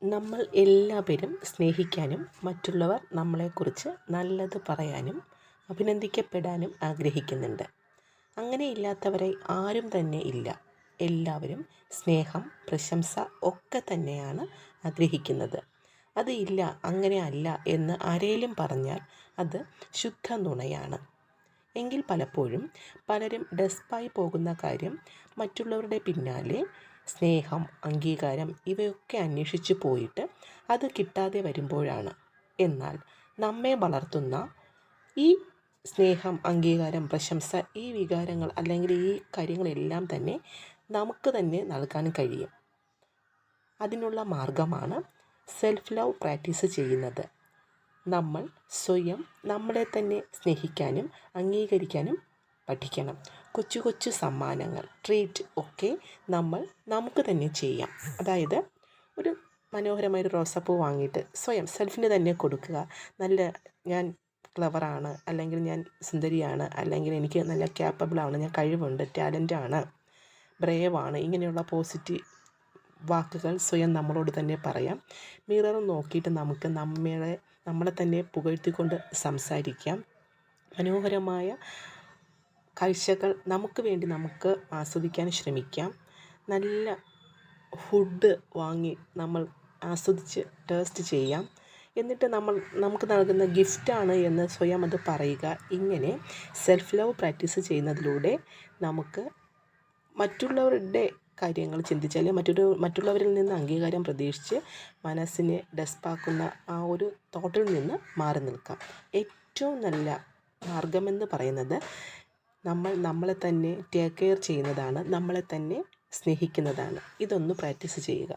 നമ്മൾ എല്ലാവരും സ്നേഹിക്കാനും മറ്റുള്ളവർ നമ്മളെക്കുറിച്ച് നല്ലത് പറയാനും അഭിനന്ദിക്കപ്പെടാനും ആഗ്രഹിക്കുന്നുണ്ട്. അങ്ങനെയില്ലാത്തവരെ ആരും തന്നെ ഇല്ല. എല്ലാവരും സ്നേഹം, പ്രശംസ ഒക്കെ തന്നെയാണ് ആഗ്രഹിക്കുന്നത്. അത് ഇല്ല, അങ്ങനെ അല്ല എന്ന് ആരേലും പറഞ്ഞാൽ അത് ശുദ്ധ നുണയാണ്. എങ്കിൽ പലപ്പോഴും പലരും ഡെസ്പായി പോകുന്ന കാര്യം മറ്റുള്ളവരുടെ പിന്നാലെ സ്നേഹം, അംഗീകാരം ഇവയൊക്കെ അന്വേഷിച്ച് പോയിട്ട് അത് കിട്ടാതെ വരുമ്പോഴാണ്. എന്നാൽ നമ്മെ വളർത്തുന്ന ഈ സ്നേഹം, അംഗീകാരം, പ്രശംസ, ഈ വികാരങ്ങൾ അല്ലെങ്കിൽ ഈ കാര്യങ്ങളെല്ലാം തന്നെ നമുക്ക് തന്നെ നൽകാൻ കഴിയും. അതിനുള്ള മാർഗമാണ് സെൽഫ് ലവ് പ്രാക്ടീസ് ചെയ്യുന്നത്. നമ്മൾ സ്വയം നമ്മളെ തന്നെ സ്നേഹിക്കാനും അംഗീകരിക്കാനും പഠിക്കണം. കൊച്ചു കൊച്ചു സമ്മാനങ്ങൾ, ട്രീറ്റ് ഒക്കെ നമ്മൾ നമുക്ക് തന്നെ ചെയ്യാം. അതായത് ഒരു മനോഹരമായൊരു റോസാപ്പൂ വാങ്ങിയിട്ട് സ്വയം സെൽഫിന് തന്നെ കൊടുക്കുക. ഞാൻ ക്ലവറാണ്, അല്ലെങ്കിൽ ഞാൻ സുന്ദരിയാണ്, അല്ലെങ്കിൽ എനിക്ക് നല്ല ക്യാപ്പബിളാണ്, ഞാൻ കഴിവുണ്ട്, ടാലൻ്റാണ്, ബ്രേവാണ്, ഇങ്ങനെയുള്ള പോസിറ്റീവ് വാക്കുകൾ സ്വയം നമ്മളോട് തന്നെ പറയാം. മിറർ നോക്കിയിട്ട് നമുക്ക് നമ്മളെ തന്നെ പുകഴ്ത്തിക്കൊണ്ട് സംസാരിക്കാം. മനോഹരമായ കാഴ്ചകൾ നമുക്ക് വേണ്ടി നമുക്ക് ആസ്വദിക്കാൻ ശ്രമിക്കാം. നല്ല ഫുഡ് വാങ്ങി നമ്മൾ ആസ്വദിച്ച് ടേസ്റ്റ് ചെയ്യാം. എന്നിട്ട് നമുക്ക് നൽകുന്ന ഗിഫ്റ്റാണ് എന്ന് സ്വയം അത് പറയുക. ഇങ്ങനെ സെൽഫ് ലവ് പ്രാക്ടീസ് ചെയ്യുന്നതിലൂടെ നമുക്ക് മറ്റുള്ളവരുടെ കാര്യങ്ങൾ ചിന്തിച്ച് അല്ലെങ്കിൽ മറ്റുള്ളവരിൽ നിന്ന് അംഗീകാരം പ്രതീക്ഷിച്ച് മനസ്സിനെ ഡെസ്പാക്കുന്ന ആ ഒരു തോട്ടിൽ നിന്ന് മാറി നിൽക്കാം. ഏറ്റവും നല്ല മാർഗമെന്ന് പറയുന്നത് നമ്മളെ തന്നെ ടേക്ക് കെയർ ചെയ്യുന്നതാണ്, നമ്മളെ തന്നെ സ്നേഹിക്കുന്നതാണ്. ഇതൊന്ന് പ്രാക്ടീസ് ചെയ്യുക.